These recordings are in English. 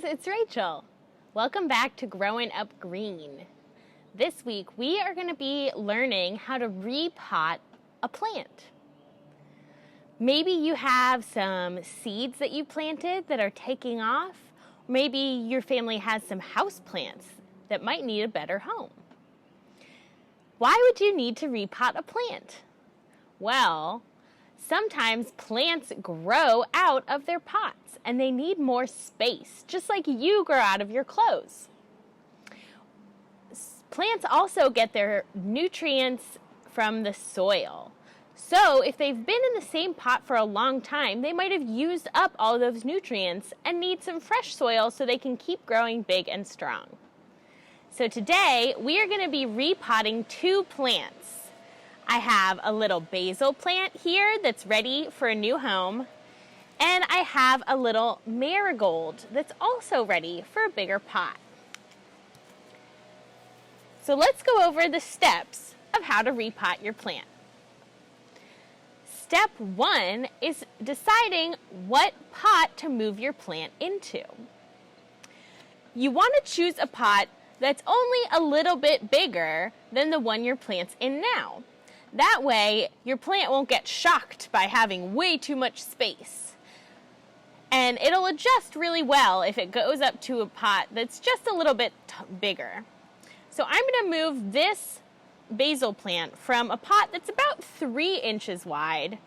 it's Rachel. Welcome back to Growing Up Green. This week we are going to be learning how to repot a plant. Maybe you have some seeds that you planted that are taking off. Maybe your family has some house plants that might need a better home. Why would you need to repot a plant? Well, sometimes plants grow out of their pots and they need more space, just like you grow out of your clothes. Plants also get their nutrients from the soil. So if they've been in the same pot for a long time, they might have used up all those nutrients and need some fresh soil so they can keep growing big and strong. So today we are going to be repotting two plants. I have a little basil plant here that's ready for a new home, and I have a little marigold that's also ready for a bigger pot. So let's go over the steps of how to repot your plant. Step 1 is deciding what pot to move your plant into. You want to choose a pot that's only a little bit bigger than the one your plant's in now. That way, your plant won't get shocked by having way too much space. And it'll adjust really well if it goes up to a pot that's just a little bit bigger. So I'm going to move this basil plant from a pot that's about 3 inches wide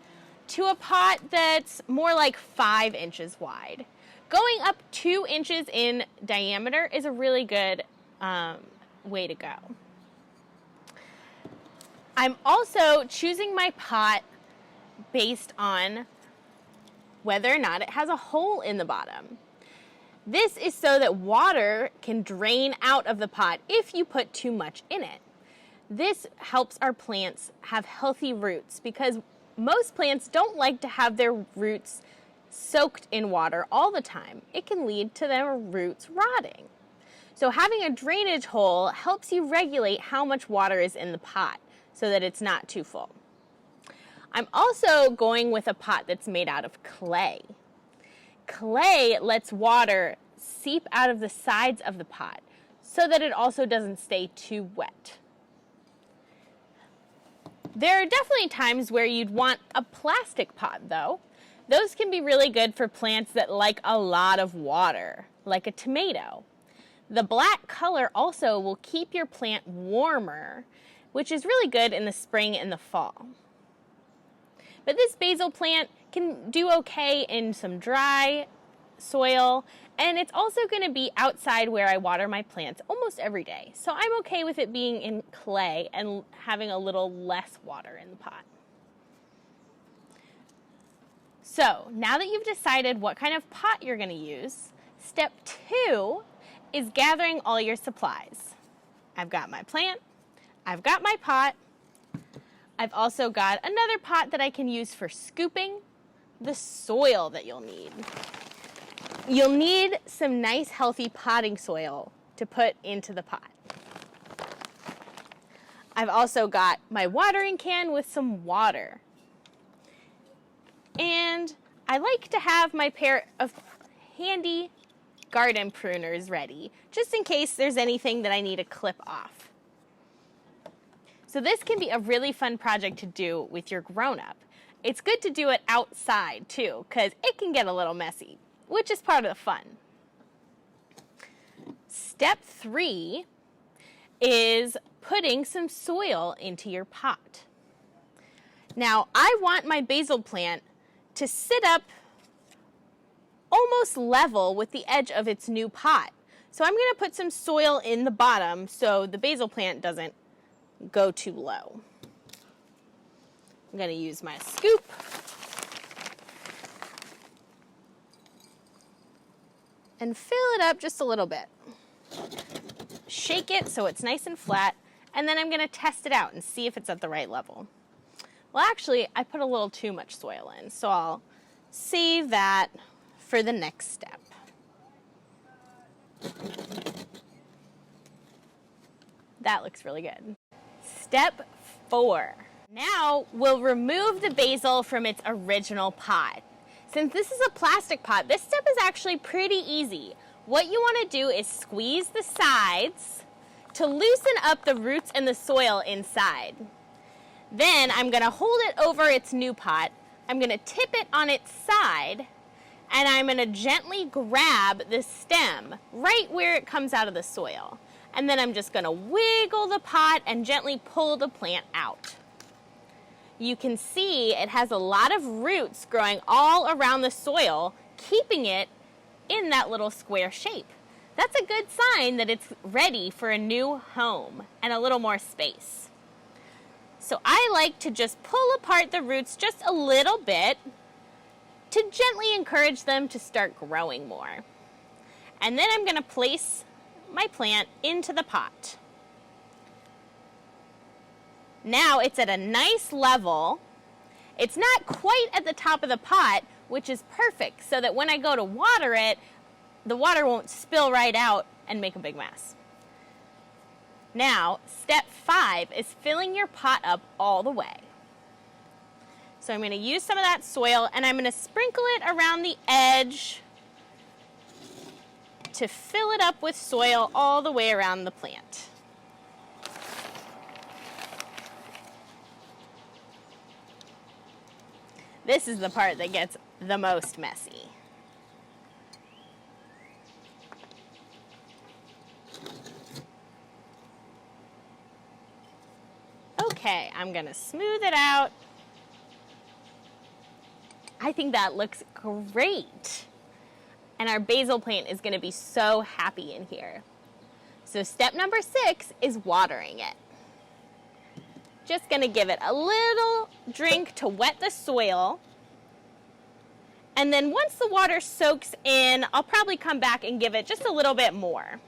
to a pot that's more like 5 inches wide. Going up 2 inches in diameter is a really good way to go. I'm also choosing my pot based on whether or not it has a hole in the bottom. This is so that water can drain out of the pot if you put too much in it. This helps our plants have healthy roots because most plants don't like to have their roots soaked in water all the time. It can lead to their roots rotting. So having a drainage hole helps you regulate how much water is in the pot so that it's not too full. I'm also going with a pot that's made out of clay. Clay lets water seep out of the sides of the pot so that it also doesn't stay too wet. There are definitely times where you'd want a plastic pot though. Those can be really good for plants that like a lot of water, like a tomato. The black color also will keep your plant warmer, which is really good in the spring and the fall. But this basil plant can do okay in some dry soil, and it's also going to be outside where I water my plants almost every day. So I'm okay with it being in clay and having a little less water in the pot. So now that you've decided what kind of pot you're going to use, step 2 is gathering all your supplies. I've got my plant, I've got my pot, I've also got another pot that I can use for scooping, the soil that you'll need. You'll need some nice healthy potting soil to put into the pot. I've also got my watering can with some water. And I like to have my pair of handy garden pruners ready, just in case there's anything that I need to clip off. So this can be a really fun project to do with your grown-up. It's good to do it outside too, because it can get a little messy, which is part of the fun. Step 3 is putting some soil into your pot. Now, I want my basil plant to sit up almost level with the edge of its new pot. So I'm going to put some soil in the bottom so the basil plant doesn't go too low. I'm going to use my scoop. And fill it up just a little bit. Shake it so it's nice and flat, and then I'm going to test it out and see if it's at the right level. Well, actually, I put a little too much soil in, so I'll save that for the next step. That looks really good. Step 4. Now we'll remove the basil from its original pot. Since this is a plastic pot, this step is actually pretty easy. what you want to do is squeeze the sides to loosen up the roots and the soil inside. Then I'm going to hold it over its new pot. I'm going to tip it on its side, and I'm going to gently grab the stem right where it comes out of the soil. And then I'm just going to wiggle the pot and gently pull the plant out. You can see it has a lot of roots growing all around the soil, keeping it in that little square shape. That's a good sign that it's ready for a new home and a little more space. So I like to just pull apart the roots just a little bit to gently encourage them to start growing more. And then I'm going to place my plant into the pot. Now it's at a nice level. It's not quite at the top of the pot, which is perfect, so that when I go to water it, the water won't spill right out and make a big mess. Now, step 5 is filling your pot up all the way. So I'm going to use some of that soil, and I'm going to sprinkle it around the edge to fill it up with soil all the way around the plant. This is the part that gets the most messy. Okay, I'm going to smooth it out. I think that looks great. And our basil plant is going to be so happy in here. So step number 6 is watering it. Just going to give it a little drink to wet the soil. And then once the water soaks in, I'll probably come back and give it just a little bit more.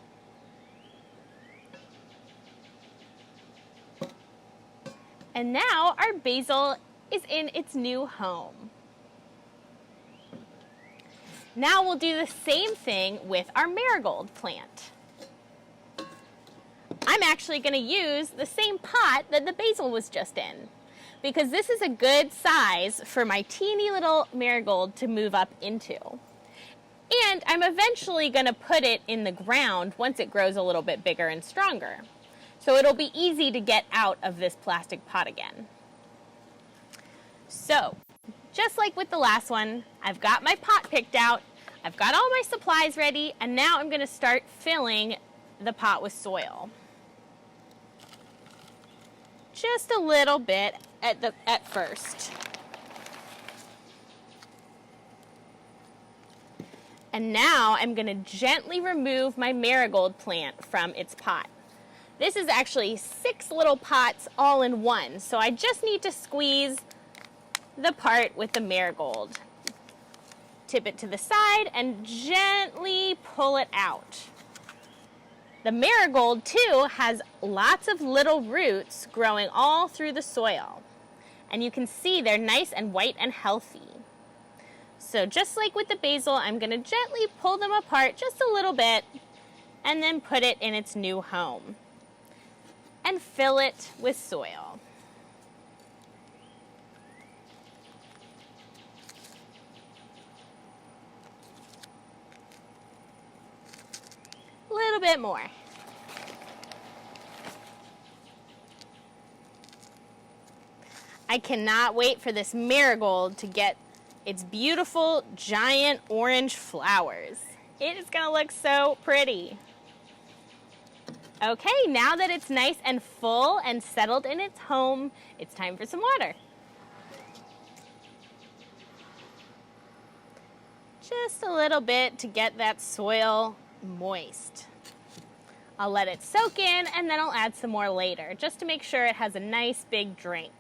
And now our basil is in its new home. Now we'll do the same thing with our marigold plant. I'm actually going to use the same pot that the basil was just in, because this is a good size for my teeny little marigold to move up into. And I'm eventually going to put it in the ground once it grows a little bit bigger and stronger. So it'll be easy to get out of this plastic pot again. So, just like with the last one, I've got my pot picked out, I've got all my supplies ready, and now I'm going to start filling the pot with soil. Just a little bit at first. And now I'm going to gently remove my marigold plant from its pot. This is actually 6 little pots all in one, so I just need to squeeze the part with the marigold. Tip it to the side and gently pull it out. The marigold, too, has lots of little roots growing all through the soil. And you can see they're nice and white and healthy. So just like with the basil, I'm going to gently pull them apart just a little bit and then put it in its new home. And fill it with soil. A little bit more. I cannot wait for this marigold to get its beautiful giant orange flowers. It is going to look so pretty. Okay, now that it's nice and full and settled in its home, it's time for some water. Just a little bit to get that soil moist. I'll let it soak in and then I'll add some more later, just to make sure it has a nice big drink.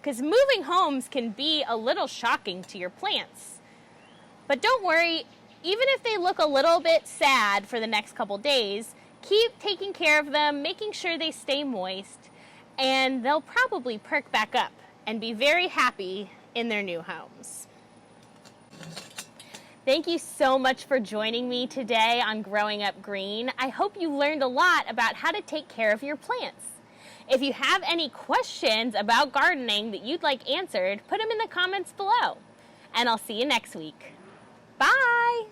Because moving homes can be a little shocking to your plants. But don't worry, even if they look a little bit sad for the next couple days, keep taking care of them, making sure they stay moist, and they'll probably perk back up and be very happy in their new homes. Thank you so much for joining me today on Growing Up Green. I hope you learned a lot about how to take care of your plants. If you have any questions about gardening that you'd like answered, put them in the comments below. And I'll see you next week. Bye!